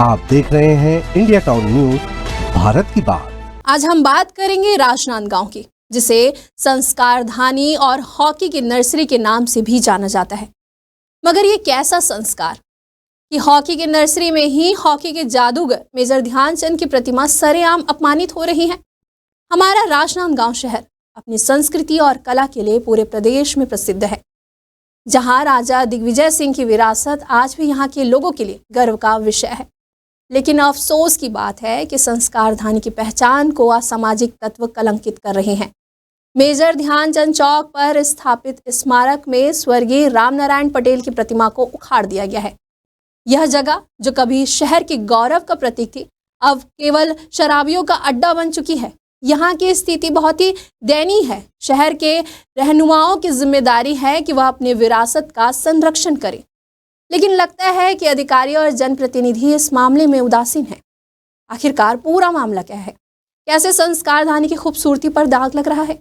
आप देख रहे हैं इंडिया टाउन न्यूज, भारत की बात। आज हम बात करेंगे राजनांदगांव की, जिसे संस्कारधानी और हॉकी की नर्सरी के नाम से भी जाना जाता है। मगर ये कैसा संस्कार कि हॉकी की नर्सरी में ही हॉकी के जादूगर मेजर ध्यानचंद की प्रतिमा सरेआम अपमानित हो रही है। हमारा राजनांदगांव शहर अपनी संस्कृति और कला के लिए पूरे प्रदेश में प्रसिद्ध है, जहां राजा दिग्विजय सिंह की विरासत आज भी यहाँ के लोगों के लिए गर्व का विषय है। लेकिन अफसोस की बात है कि संस्कारधानी की पहचान को असामाजिक तत्व कलंकित कर रहे हैं। मेजर ध्यानचंद चौक पर स्थापित स्मारक में स्वर्गीय रामनारायण पटेल की प्रतिमा को उखाड़ दिया गया है। यह जगह जो कभी शहर के गौरव का प्रतीक थी, अब केवल शराबियों का अड्डा बन चुकी है। यहाँ की स्थिति बहुत ही दयनीय है। शहर के रहनुमाओं की जिम्मेदारी है कि वह अपने विरासत का संरक्षण करें, लेकिन लगता है कि अधिकारी और जनप्रतिनिधि इस मामले में उदासीन हैं। आखिरकार पूरा मामला क्या है? कैसे संस्कारधानी की खूबसूरती पर दाग लग रहा है?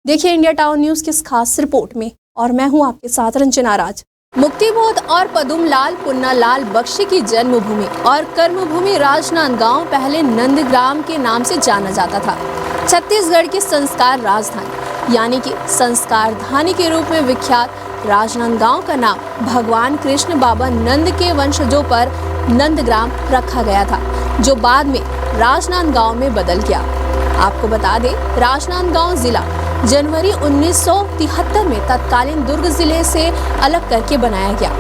देखिए इंडिया टाउन न्यूज की इस खास रिपोर्ट में, और मैं हूं आपके साथ रंजना राज। मुक्तिबोध और पदुमलाल पुन्नालाल बख्शी की जन्मभूमि और कर्मभूमि राजनांदगांव पहले नंदग्राम के नाम से जाना जाता था। छत्तीसगढ़ की संस्कार राजधानी यानी कि संस्कारधानी के रूप में विख्यात राजनांदगांव का नाम भगवान कृष्ण बाबा नंद के वंशजों पर नंदग्राम रखा गया था, जो बाद में राजनांदगांव में बदल गया। आपको बता दें, राजनांदगांव जिला जनवरी 1973 में तत्कालीन दुर्ग जिले से अलग करके बनाया गया।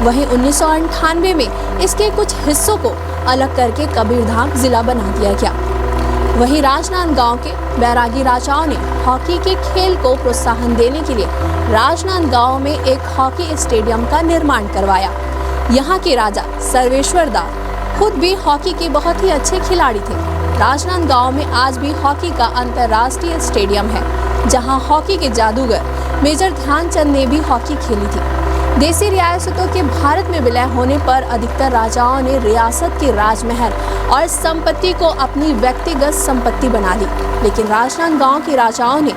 वहीं 1998 में इसके कुछ हिस्सों को अलग करके कबीरधाम जिला बना दिया गया। वहीं राजनांदगांव के बैरागी राजाओं ने हॉकी के खेल को प्रोत्साहन देने के लिए राजनांदगांव में एक हॉकी स्टेडियम का निर्माण करवाया। यहाँ के राजा सर्वेश्वर दास खुद भी हॉकी के बहुत ही अच्छे खिलाड़ी थे। राजनांदगांव में आज भी हॉकी का अंतर्राष्ट्रीय स्टेडियम है, जहाँ हॉकी के जादूगर मेजर ध्यानचंद ने भी हॉकी खेली थी। देसी रियासतों के भारत में विलय होने पर अधिकतर राजाओं ने रियासत के राजमहल और संपत्ति को अपनी व्यक्तिगत संपत्ति बना ली, लेकिन राजनांदगांव के राजाओं ने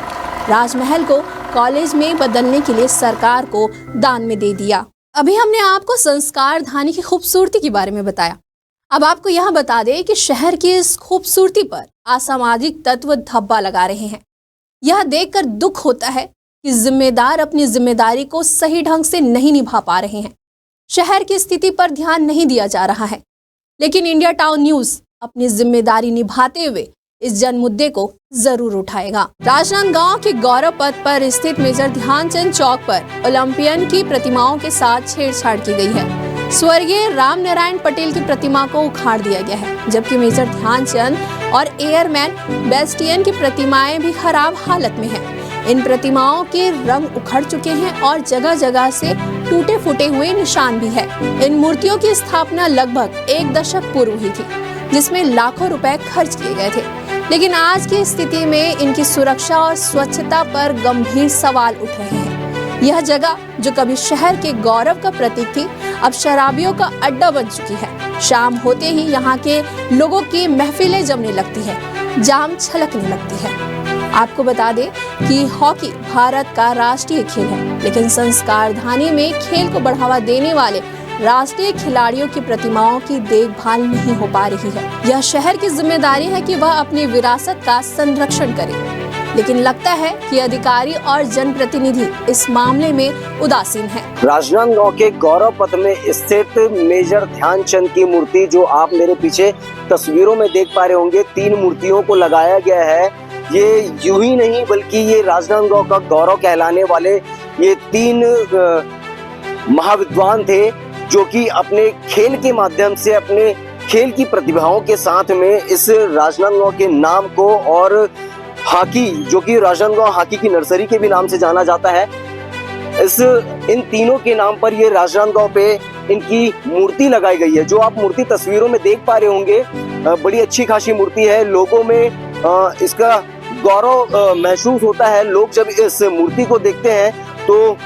राजमहल को कॉलेज में बदलने के लिए सरकार को दान में दे दिया। अभी हमने आपको संस्कारधानी की खूबसूरती के बारे में बताया। अब आपको यह बता दें कि शहर की इस खूबसूरती पर असामाजिक तत्व धब्बा लगा रहे हैं। यह देखकर दुख होता है कि जिम्मेदार अपनी जिम्मेदारी को सही ढंग से नहीं निभा पा रहे हैं। शहर की स्थिति पर ध्यान नहीं दिया जा रहा है, लेकिन इंडिया टाउन न्यूज अपनी जिम्मेदारी निभाते हुए इस जन मुद्दे को जरूर उठाएगा। राजनांदगांव के गौरव पथ पर स्थित मेजर ध्यानचंद चौक पर ओलंपियन की प्रतिमाओं के साथ छेड़छाड़ की गई है। स्वर्गीय रामनारायण पटेल की प्रतिमा को उखाड़ दिया गया है, जबकि मेजर ध्यानचंद और एयरमैन बेस्टियन की प्रतिमाएं भी खराब हालत में हैं। इन प्रतिमाओं के रंग उखड़ चुके हैं और जगह जगह से टूटे फूटे हुए निशान भी है। इन मूर्तियों की स्थापना लगभग 1 दशक पूर्व हुई थी, जिसमें लाखों रुपए खर्च किए गए थे, लेकिन आज की स्थिति में इनकी सुरक्षा और स्वच्छता पर गंभीर सवाल उठ रहे हैं। यह जगह जो कभी शहर के गौरव का प्रतीक थी, अब शराबियों का अड्डा बन चुकी है। शाम होते ही यहाँ के लोगों की महफिलें जमने लगती है, जाम छलकने लगती है। आपको बता दें कि हॉकी भारत का राष्ट्रीय खेल है, लेकिन संस्कारधानी में खेल को बढ़ावा देने वाले राष्ट्रीय खिलाड़ियों की प्रतिमाओं की देखभाल नहीं हो पा रही है। यह शहर की जिम्मेदारी है कि वह अपनी विरासत का संरक्षण करे, लेकिन लगता है कि अधिकारी और जनप्रतिनिधि इस मामले में उदासीन हैं। राजनांदगांव के गौरव पथ में स्थित मेजर ध्यानचंद की मूर्ति, जो आप मेरे पीछे तस्वीरों में देख पा रहे होंगे, 3 मूर्तियों को लगाया गया है। ये यूं ही नहीं, बल्कि ये राजनांदगांव का गौरव कहलाने वाले ये 3 महाविद्वान थे, जो कि अपने खेल के माध्यम से, अपने खेल की प्रतिभाओं के साथ में इस राजनांदगांव के नाम को, और हॉकी, जो कि राजनांदगांव हॉकी की नर्सरी के भी नाम से जाना जाता है, इन तीनों के नाम पर ये राजनांदगांव पे इनकी मूर्ति लगाई गई है। जो आप मूर्ति तस्वीरों में देख पा रहे होंगे, बड़ी अच्छी खासी मूर्ति है। लोगों में इसका गौरव महसूस होता है। लोग जब इस मूर्ति को देखते हैं तो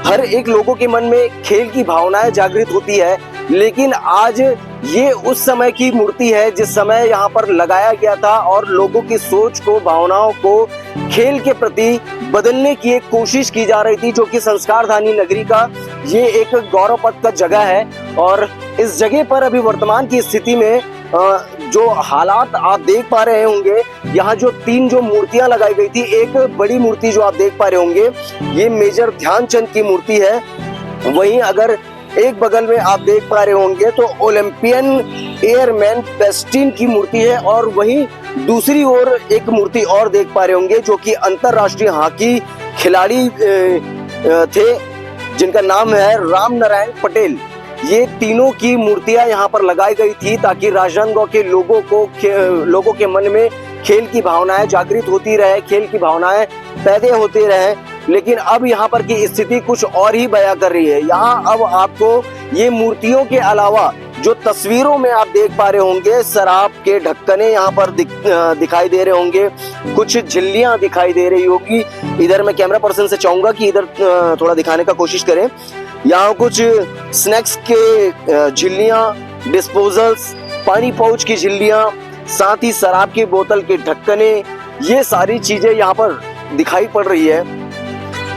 हर एक लोगों के मन में खेल की भावनाएं जागृत होती है। लेकिन आज ये उस समय की मूर्ति है जिस समय यहाँ पर लगाया गया था, और लोगों की सोच को, भावनाओं को खेल के प्रति बदलने की एक कोशिश की जा रही थी, जो कि संस्कारधानी नगरी का ये एक गौरव पथ का जगह है। और इस जगह पर अभी वर्तमान की स्थिति में जो हालात आप देख पा रहे होंगे, यहाँ जो 3 जो मूर्तियां लगाई गई थी, एक बड़ी मूर्ति जो आप देख पा रहे होंगे ये मेजर ध्यानचंद की मूर्ति है। वहीं अगर एक बगल में आप देख पा रहे होंगे तो ओलंपियन एयरमैन पेस्टिन की मूर्ति है, और वहीं दूसरी ओर एक मूर्ति और देख पा रहे होंगे जो कि अंतरराष्ट्रीय हॉकी खिलाड़ी थे जिनका नाम है राम नारायण पटेल। ये तीनों की मूर्तियां यहाँ पर लगाई गई थी ताकि राजनांदगांव के लोगों के मन में खेल की भावनाएं जागृत होती रहे, खेल की भावनाएं पैदा होती रहे। लेकिन अब यहाँ पर की स्थिति कुछ और ही बयां कर रही है। यहाँ अब आपको ये मूर्तियों के अलावा जो तस्वीरों में आप देख पा रहे होंगे, शराब के ढक्कने यहाँ पर दिखाई दे रहे होंगे, कुछ झिल्लियां दिखाई दे रही होगी। इधर मैं कैमरा पर्सन से चाहूंगा कि इधर थोड़ा दिखाने का कोशिश करें। यहाँ कुछ स्नैक्स के झिल्लियां, डिस्पोजल्स, पानी पाउच की झिल्लियां, साथ ही शराब की बोतल के ढक्कने, ये सारी चीजें यहाँ पर दिखाई पड़ रही है।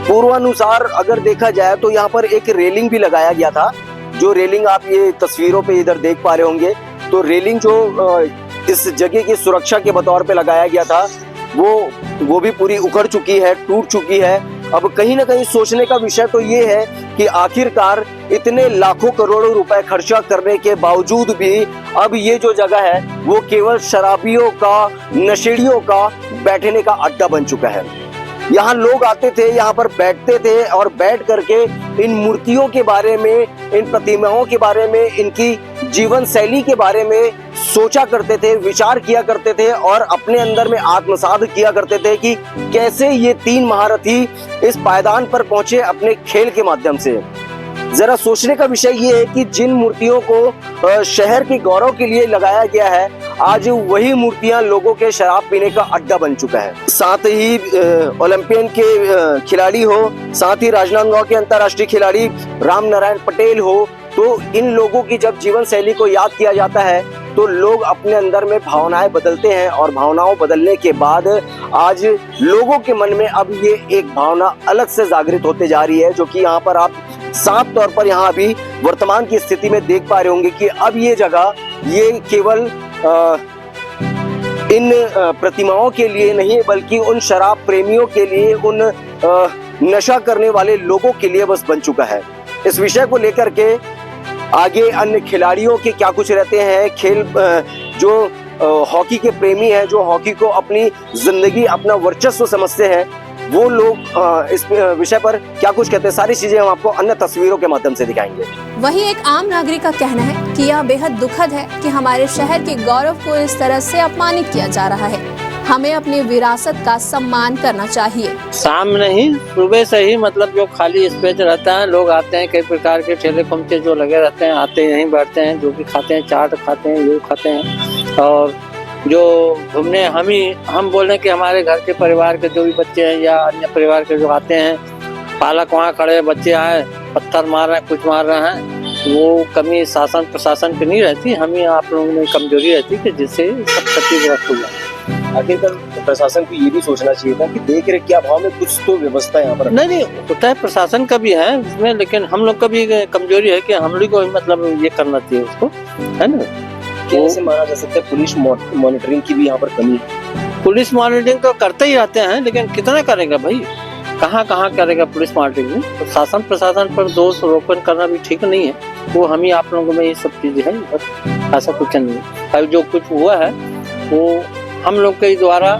पूर्वानुसार अगर देखा जाए तो यहाँ पर एक रेलिंग भी लगाया गया था, जो रेलिंग आप ये तस्वीरों पे इधर देख पा रहे होंगे। तो रेलिंग जो इस जगह की सुरक्षा के बतौर पे लगाया गया था वो भी पूरी उखड़ चुकी है, टूट चुकी है। अब कहीं ना कहीं सोचने का विषय तो ये है कि आखिरकार इतने लाखों करोड़ों रुपए खर्चा करने के बावजूद भी अब ये जो जगह है वो केवल शराबियों का, नशेड़ियों का बैठने का अड्डा बन चुका है। यहाँ लोग आते थे, यहाँ पर बैठते थे और बैठ करके इन मूर्तियों के बारे में, इन प्रतिमाओं के बारे में, इनकी जीवन शैली के बारे में सोचा करते थे, विचार किया करते थे और अपने अंदर में आत्मसात किया करते थे कि कैसे ये 3 महारथी इस पायदान पर पहुंचे अपने खेल के माध्यम से। जरा सोचने का विषय ये है कि जिन मूर्तियों को शहर के गौरव के लिए लगाया गया है, आज वही मूर्तियां लोगों के शराब पीने का अड्डा बन चुका है। साथ ही ओलंपियन के खिलाड़ी हो, साथ ही राजनांदगांव के अंतर्राष्ट्रीय खिलाड़ी राम नारायण पटेल हो, तो इन लोगों की जब जीवन शैली को याद किया जाता है तो लोग अपने अंदर में भावनाएं बदलते हैं, और भावनाओं बदलने के बाद आज लोगों के मन में अब ये एक भावना अलग से जागृत होते जा रही है, जो कि यहाँ पर आप साफ तौर पर यहाँ अभी वर्तमान की स्थिति में देख पा रहे होंगे कि अब ये जगह ये केवल इन प्रतिमाओं के लिए नहीं बल्कि उन शराब प्रेमियों के लिए, उन नशा करने वाले लोगों के लिए बस बन चुका है। इस विषय को लेकर के आगे अन्य खिलाड़ियों के क्या कुछ रहते हैं, खेल जो हॉकी के प्रेमी हैं, जो हॉकी को अपनी जिंदगी, अपना वर्चस्व समझते हैं, वो लोग इस विषय पर क्या कुछ कहते हैं, सारी चीजें हम आपको अन्य तस्वीरों के माध्यम से दिखाएंगे। वहीं एक आम नागरिक का कहना है कि यह बेहद दुखद है कि हमारे शहर के गौरव को इस तरह से अपमानित किया जा रहा है। हमें अपनी विरासत का सम्मान करना चाहिए। शाम नहीं, सुबह से ही मतलब जो खाली स्पेस रहता है, लोग आते हैं, कई प्रकार के ठेले खमचे जो लगे रहते हैं, आते हैं, यहीं बैठते हैं, जो भी खाते हैं, चाट खाते हैं, ये खाते हैं, और जो घूमने हम बोल रहे हैं कि हमारे घर के परिवार के जो भी बच्चे हैं या अन्य परिवार के जो आते हैं, पालक वहाँ खड़े, बच्चे आए, पत्थर मार रहे हैं, कुछ मार रहे हैं, वो कमी शासन प्रशासन की नहीं रहती, हमें आप लोगों में कमजोरी रहती है कि जिससे सब क्षतिग्रस्त हुआ। आखिरकार प्रशासन को ये भी सोचना चाहिए था कि देख रेख के अभाव में कुछ तो व्यवस्था यहाँ पर नहीं होता है, प्रशासन का भी है इसमें, लेकिन हम लोग का भी कमजोरी है कि हम लोग को मतलब ये करना चाहिए उसको, है ना। कैसे माना जा सकता है पुलिस मॉनिटरिंग की भी यहाँ पर कमी है? पुलिस मॉनिटरिंग तो करते ही रहते हैं, लेकिन कितना करेगा भाई, कहाँ करेगा पुलिस मॉनिटरिंग। तो प्रशासन पर दोष रोपण करना भी ठीक नहीं है, वो हम ही आप लोगों में ये सब चीजें है, ऐसा कुछ नहीं है। अब जो कुछ हुआ है वो हम लोग के द्वारा,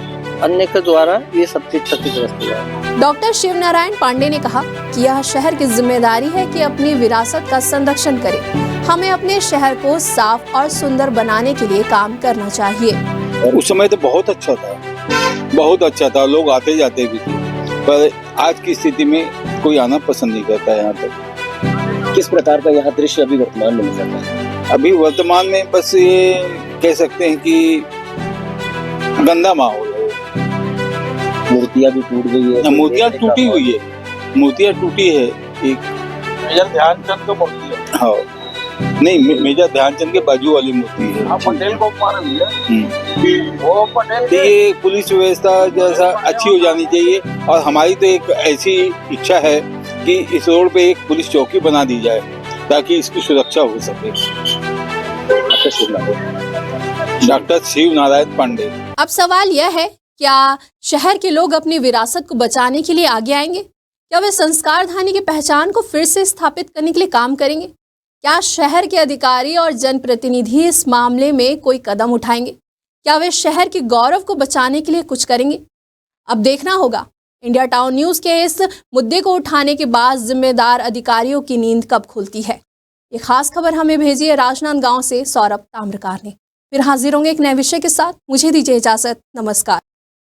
अन्य के द्वारा ये सब चीज क्षतिग्रस्त हुआ है। डॉक्टर शिव नारायण पांडे ने कहा कि यह शहर की जिम्मेदारी है कि अपनी विरासत का संरक्षण करे। हमें अपने शहर को साफ और सुंदर बनाने के लिए काम करना चाहिए। उस समय तो बहुत अच्छा था, लोग आते जाते भी थे, पर आज की स्थिति में कोई आना पसंद नहीं करता यहाँ तक। किस प्रकार का यहाँ दृश्य अभी वर्तमान में नजर आता है? अभी वर्तमान में बस ये कह सकते हैं कि गंदा माहौल है। मूर्तियाँ भी टूट गई है, मूर्तियाँ टूटी हुई है, मूर्तियाँ टूटी है। एक मेजर ध्यानचंद की मूर्ति है। हाँ, नहीं, मेजर ध्यानचंद के बाजू वाली मूर्ति है। पटेल को मार लिया, वो पटेल। ये पुलिस व्यवस्था जैसा अच्छी हो जानी चाहिए, और हमारी तो एक ऐसी इच्छा है कि इस रोड पे एक पुलिस चौकी बना दी जाए, ताकि इसकी सुरक्षा हो सके। डॉक्टर शिव नारायण पांडे। अब सवाल यह है, क्या शहर के लोग अपनी विरासत को बचाने के लिए आगे आएंगे? क्या वे संस्कारधानी की पहचान को फिर से स्थापित करने के लिए काम करेंगे? क्या शहर के अधिकारी और जनप्रतिनिधि इस मामले में कोई कदम उठाएंगे? क्या वे शहर के गौरव को बचाने के लिए कुछ करेंगे? अब देखना होगा इंडिया टाउन न्यूज़ के इस मुद्दे को उठाने के बाद जिम्मेदार अधिकारियों की नींद कब खुलती है। ये खास खबर हमें भेजी है राजनांदगांव से सौरभ ताम्रकार ने। फिर हाजिर होंगे एक नए विषय के साथ। मुझे दीजिए इजाजत। नमस्कार।